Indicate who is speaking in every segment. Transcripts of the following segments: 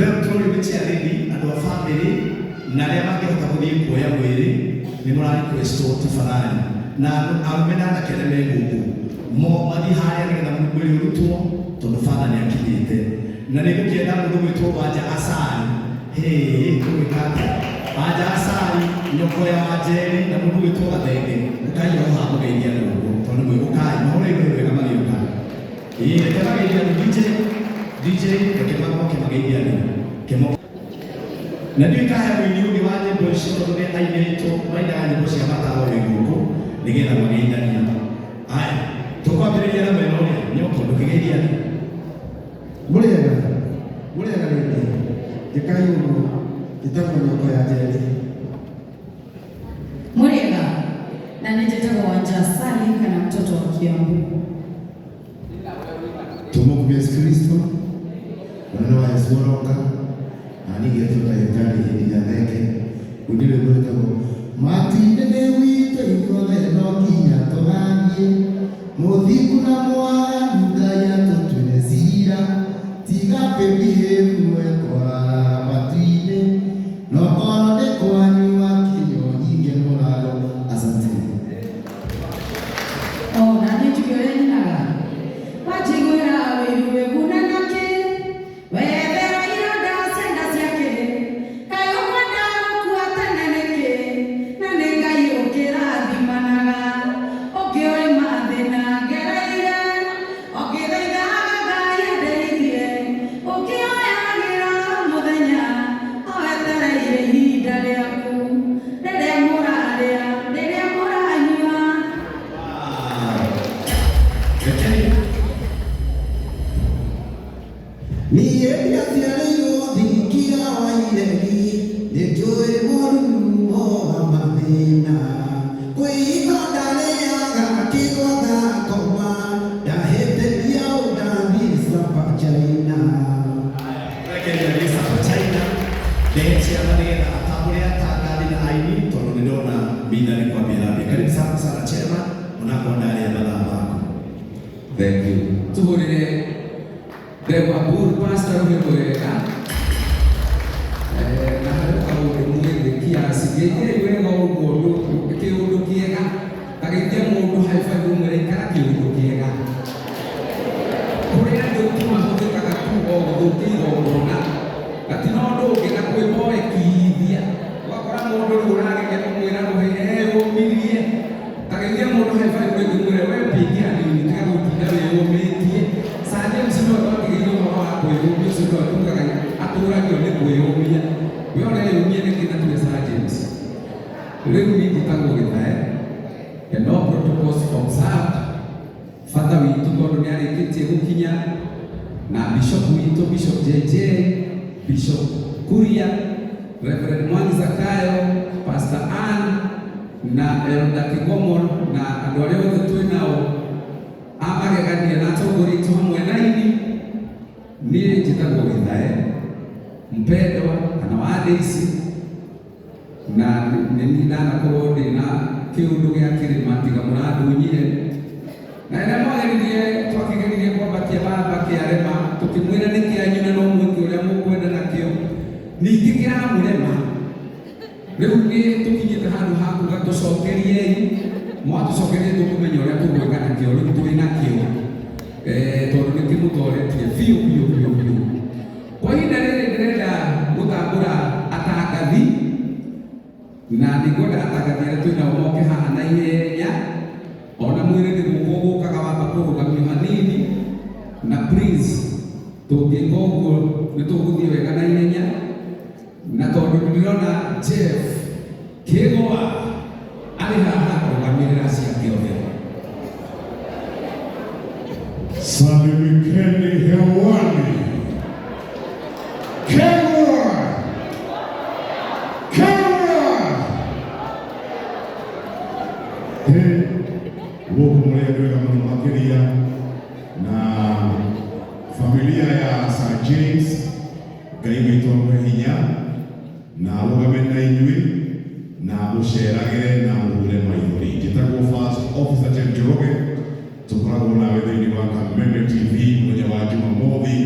Speaker 1: Tũrĩa tũrĩ gĩciarĩri andũ a bamĩrĩ na arĩa mangĩhota gũthiĩ kuoya mwĩrĩ nĩ mũra-requestwo tafadhali, na arũme na anake arĩa me gũkũ mathiĩ harĩa nĩgetha mwĩrĩ ũrutwo tondũ baba nĩ akinyĩte, na nĩ gũkĩenda mũndũ gwĩtwo Wanja Asali. Tũgwĩka atĩa? Wanja Asali nyoko ya Wanjeri na mũndũ gwĩtwo Gathenge, mũkaia ho ha mũgeithia na ũguo tondũ nĩ mũkaia mahũrĩirwo wega magĩũka. Reke mageithia DJ reke magoke mageithia kĩmo. Na ndiũ ikahea wĩini ũngĩ wa nyĩmbo ici tondũ nĩ aini aitũ mainaga nyĩmbo cia mataaro wĩ gũkũ nĩgetha mageithania. Haya, tũkwambĩrĩria na mwena ũrĩa nyoko ndũkĩgeithia.
Speaker 2: Mũrĩega rĩngĩ njĩkai ũguo njĩtagwo nyoko ya Njeri.
Speaker 3: Mũrĩega na nĩ njĩtagwo Wanja Asali kana mtoto wa Kiambu.
Speaker 2: Tumũkume Yesu Kristo mwana wa Yesu Roka na nĩgetwo ndagĩtarĩ hĩndĩ ya thenge gũtirĩ gwĩtagwo matinde nĩ witũ ithuothe no nginya tũgathiĩ mũthingu na mwara Ngai atũtuĩre ciira tiga behave mwekwa matinde no one kwanyu wakinywo nyinge mũraro. Asante.
Speaker 3: Na nĩ njũgĩ ũrĩa nyinaga wajigwĩra wĩruwe gunanake wethera iranda cenda ciake kaĩ ũkwenda gũkua tene nĩkĩ na nĩ Ngai ũkĩrathimanaga ũngĩoĩ mathĩna ngereire ũngĩthaithaga Ngai endeithie ũkĩoyagĩra mũthenya awetereire ihinda rĩaku rĩrĩa mũrarĩa rĩrĩa mũranyua.
Speaker 2: Niĩ ndiaciarĩirwo thingira wa iregi nĩnjũĩ morumo wa mathĩna kwĩiga ndarĩaga kĩgwa ngakoma ndahĩtĩria ũndathi Sabachaina.
Speaker 1: Rekereria nĩ Sabachaina ndeheciana nĩgetha atambũre atangathi na aini tondũ nĩ ndona Mitha nĩ kwambia thambia. Karibu sana Chema unakuwa ndani ya mathaa mako.
Speaker 4: Thank you. Tuhurire Dewa Bur Pastor Wega. Na haraka mwende kiasi gĩkĩ wega ũguo kĩũndũ kĩega agĩtia mũndũ haifa gũmũrĩka kĩũndũ kĩega kũrĩa andũ mahũthĩkaga kuga gũthũkĩra ũgona ati no ũndũ ũngĩ na kwĩmoekithia wakora mũndũ rĩu ũrageria kũmwĩra ũmĩrie agĩtia mũndũ haifa gũmũrĩka we pingia nini tiga gũtinda wĩyũmĩtie sanje msino wakĩgĩria ũhoro wa kwĩyũmia ũcio ndwatugaga atũragio nĩ kwĩyũmia we ũreyũmia nĩkĩ na tuge James rĩu niĩ njĩtagwo Gĩthae and no protocols observed. Father witũ tondũ nĩ arĩkĩtie gũkinya na Bishop witũ Bishop JJ, Bishop Kuria, Reverend Mwangi Zakayo, Pastor Ann na Elder Kigomor na andũ arĩa othe twĩ nao amagegania na atongoria hamwe na ini. Niĩ njĩtagwo Gĩthae mpendwa kana wa Daisy na nĩ ndanakorwo ndĩna kĩũndũ gĩa kĩrĩma tiga mũrandunyire na ĩrĩa mwageririe twakĩgeririe kwambatia baba kĩarema tũkĩmwĩra nĩ kĩanyu na no mwĩke ũrĩa mũkwenda nakĩo ningĩ kĩramũrema rĩu nĩ tũkinyĩte handũ ha kuga tũcokeriei mwatũcokerie tũkũmenya ũrĩa tũgwĩka nakĩo rĩu twĩ nakĩo tondũ nĩ kĩmũtoretie biũ. Kwa ihinda rĩrĩ ndĩrenda gũtambũra atangathi na nĩngwenda atangathi arĩa twĩ nao moke haha na ihenya ona mwĩrĩ nĩ gũkũ gũkaga wamba kũrũgamio hanini na please tũngĩka ũguo nĩ tũgũthiĩ wega na ihenya na tondũ nĩndĩrona Jeff Kĩgwa arĩ haha kũrũgamĩrĩra ciake othe.
Speaker 5: Salimikeni hewani. Kĩgwa gũkũ mũrĩa ndwega mũno makĩria na familia ya Sir James Ngai witũ amũhe hinya na arũgame na inyuĩ na mũceragĩre na mũhure maithori. Njĩtagwo First Officer James Njoroge, tũkoragwo nawe thĩinĩ wa Kameme TV mũthenya wa Jumamothi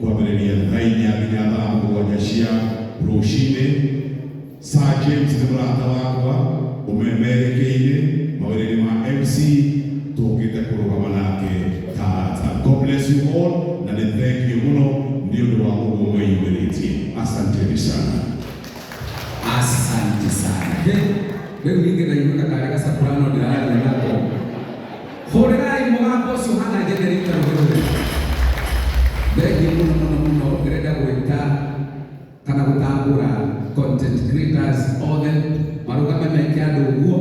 Speaker 5: kwambĩrĩria thaa 4 nginya thaa 7 cia rũcinĩ. Sir James nĩ mũrata wakwa ũmemerekeire mawĩra-inĩ ma MC, tũkĩte kũrũgama nake ta. God bless you all, na nĩ thank you mũno nĩ ũndũ wa ũguo mwĩyumĩrĩtie. Asanteni sana.
Speaker 4: Asante sana. Rĩu ningĩ ndaiguĩka karĩ gacaburano ndĩrarĩa nako. Hũrĩrai mũgambo ũcio hana njenerĩta rũrĩrĩ. Thengiũ mũno ndĩrenda gwĩta kana gũtambũra content creators othe marũgame meke andũ ũguo.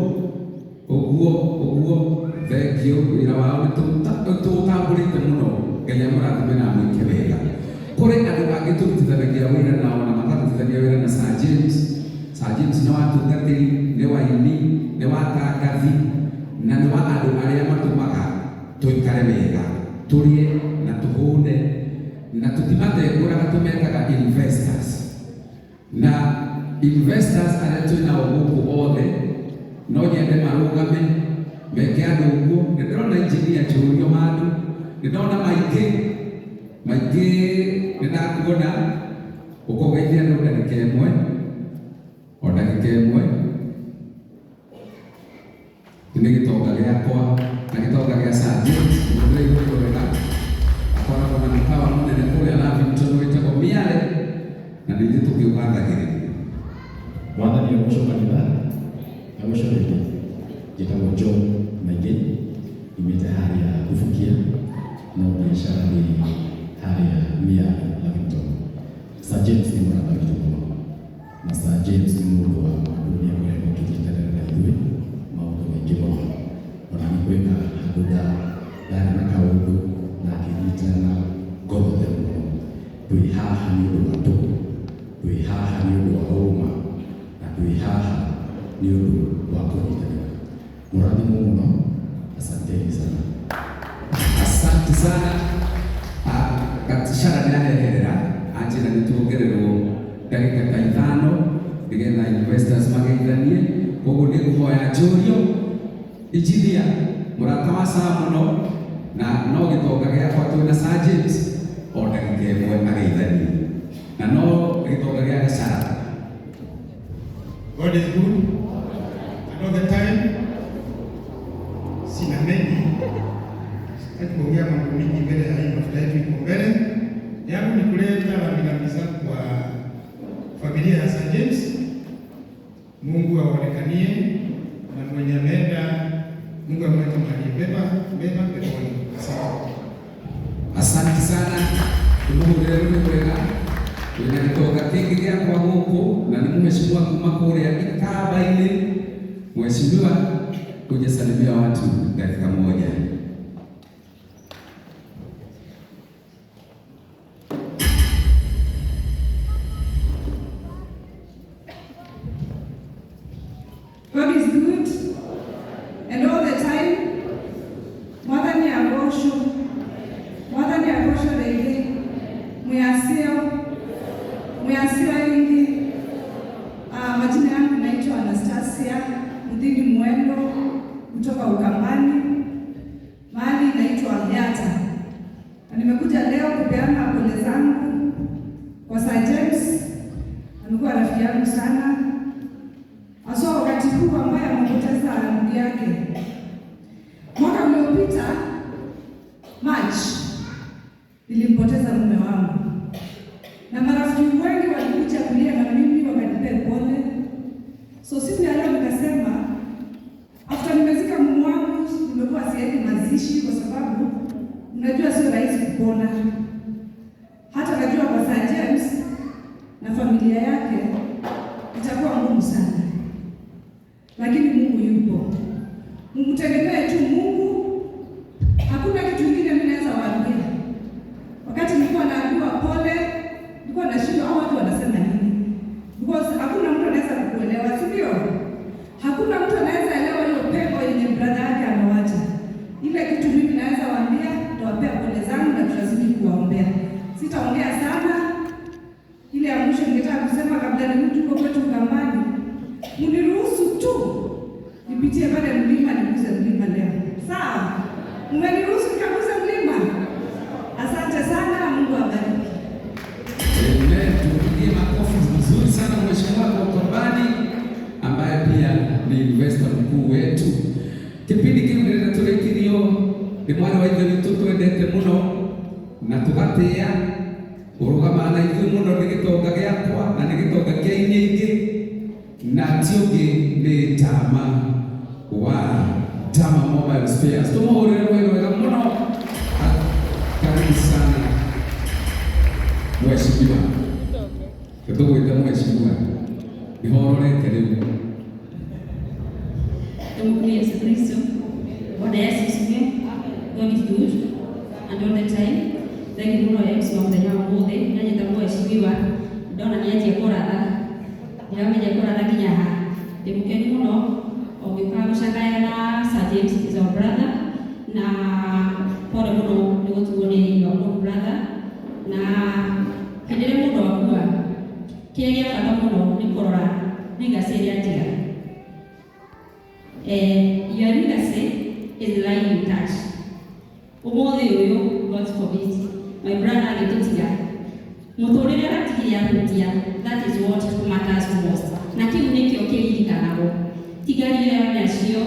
Speaker 4: Thengiũ, wĩra wao nĩtũtambũrĩte mũno. Ngai amũrathime na amwĩke wega. Kũrĩ andũ angĩ tũrutithanagia wĩra nao na makarutithania wĩra na Sir James. Sir James nĩ watungatĩri, nĩ waini, nĩ watangathi, na nĩ wa andũ arĩa matũmaga tũikare wega, tũrĩe na tũhũne, na tũtimatengũraga tũmetaga investors. Na investors arĩa twĩnao gũkũ othe no nyende marũgame meke andũ ũguo. Nĩ ndĩrona engineer Njũrio handũ, nĩ ndona maingĩ nĩ ndakuona ũkũgeithia andũ ndagĩka ĩmwe. Nĩ gĩtonga gĩakwa na gĩtonga gĩa Sir James mũndũ igũrũ wega akoragwo na mũkawa mũnene kũrĩa Lavington wĩtagwo Miale, na ningĩ tũkĩũgathagĩrĩria.
Speaker 6: Mwathani agũcokanĩra agũcokeria njĩtagwo John Maingĩ, imĩte harĩa Kubukia no biacara nĩ harĩa Miale Lavington. Sir James nĩ mũrata witũ mũno, na Sir James nĩ mũndũ wa maũndũ marĩa ũkĩnyitanĩra na ithuĩ maũndũ maingĩ mũno. Ona nĩ gwĩka handũ ndarĩ na kaũndũ na akĩnyitana ngoro theru mũno. Twĩ haha nĩ ũndũ wa tũhũ, twĩ haha nĩ ũndũ wa ũma, na twĩ haha nĩ ũndũ wa kũnyitanĩra. Mũrathimwo mũno, asanteni sana.
Speaker 4: Asante sana. Gatishara nĩareherera anjĩra nĩtuongererwo ndagĩka ta 5 nĩgetha investors mageithanie. Koguo nĩ ngũhoya Njũrio injinia mũrata wa Sir mũno, na no gĩtonga gĩakwa twĩna Sir James o ndagĩka ĩmwe ageithanie, na no gĩtonga gĩa Gacara.
Speaker 1: God is good and all the time. Sina mengi, sitaki kuongea mambo mengi mbele ya hii mafuta yetu iko mbele yangu. Ni kuleta rambirambi zangu kwa familia ya Sir James. Mungu aonekanie na mwenye ameenda, Mungu amweke mahali pema peponi.
Speaker 4: Asante sana. Tumuhurire rũrĩmĩ rwega wĩna gĩtonga kĩngĩ gĩakwa gũkũ, na nĩ mheshimiwa kuma kũrĩa Ikamba-inĩ. Mheshimiwa, uje salimia watu dakika moja.
Speaker 3: God is good and all the time. Mwathani agocwo rĩngĩ mwĩasio ingi. Majina yangu naitwa Anastasia Mdhigi Mwendo kutoka Ukambani, mahali naitwa Mnyata, na nimekuja leo kupeana pole zangu kwa Sir James. Amekuwa rafiki yangu sana, hasa wakati huu ambaye amepoteza ndugu yake. Mwaka uliopita March nilimpoteza mume wangu, na marafiki wengi walikuja kulia na mimi wakanipe pole. So siku ya leo nikasema after nimezika mume wangu, nimekuwa siendi mazishi kwa sababu unajua sio rahisi kupona. Hata najua kwa Sir James na familia yake itakuwa ngumu sana, lakini Mungu yupo. Mtegemee tu Mungu, hakuna kitu kingine mimi naweza waambia. Wakati nilikuwa naambiwa pole, nilikuwa nashindwa hao watu wanasema nini, because hakuna mtu anaweza kukuelewa, si ndio? Hakuna mtu anaweza elewa hiyo pengo yenye brother yake amewacha. Ile kitu mimi naweza waambia, tutawapea pole zangu na tutazidi kuwaombea. Sitaongea sana. Ile ya mwisho ningetaka kusema kabla nirudi huko kwetu Ukambani, mniruhusu tu nipitie pale mlima niguze mlima leo.
Speaker 4: nĩ mwana wa ithe witũ twendete mũno na tũgatĩa ũrũgamaga na ithuĩ mũno nĩ gĩtonga gĩakwa na nĩ gĩtonga kĩa inya ingĩ na ti ũngĩ nĩ Tama wa Tama Mobile Spares. Tũmũhũrĩre rwĩmbo rwega mũno. Karibu sana mheshimiwa. Tũgwĩte mheshimiwa. Nĩhororete rĩu.
Speaker 7: Tumekuja Yesu Kristo. Bwana Yesu asifiwe. God is good and all the time. Thank you muno Yesu wa mũthenya wa ũmũthĩ. Nĩnyenda mheshimiwa. Ndona nĩanjia kũratha. Nĩramenya kũratha nginya ha. Ndĩmũkeni mũno. Ũngĩũka gũcakaya na Sir James is our brother. Na pole mũno nĩ gũtuo nĩ your brother. Na hĩndĩ ĩrĩa mũndũ akua, kĩrĩa gĩa bata mũno nĩ kũrora legacy ĩrĩa njega. Your legacy is lying in touch. Ũmũthĩ ũyũ, God forbid, my brother agĩtũtiga. Mũtũrĩre aratigia hutia, that is what matters most. Na kĩu nĩkĩo kĩririkanagwo. Ti ngari iria arĩ nacio,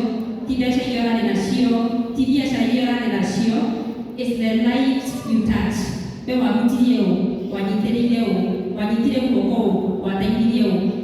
Speaker 7: ti mbeca iria arĩ nacio, ti biacara iria arĩ nacio, it's the life you touch. We wahutirie ũ, wanyitĩrĩire ũ, wanyitire guoko ũ, wateithirie ũ.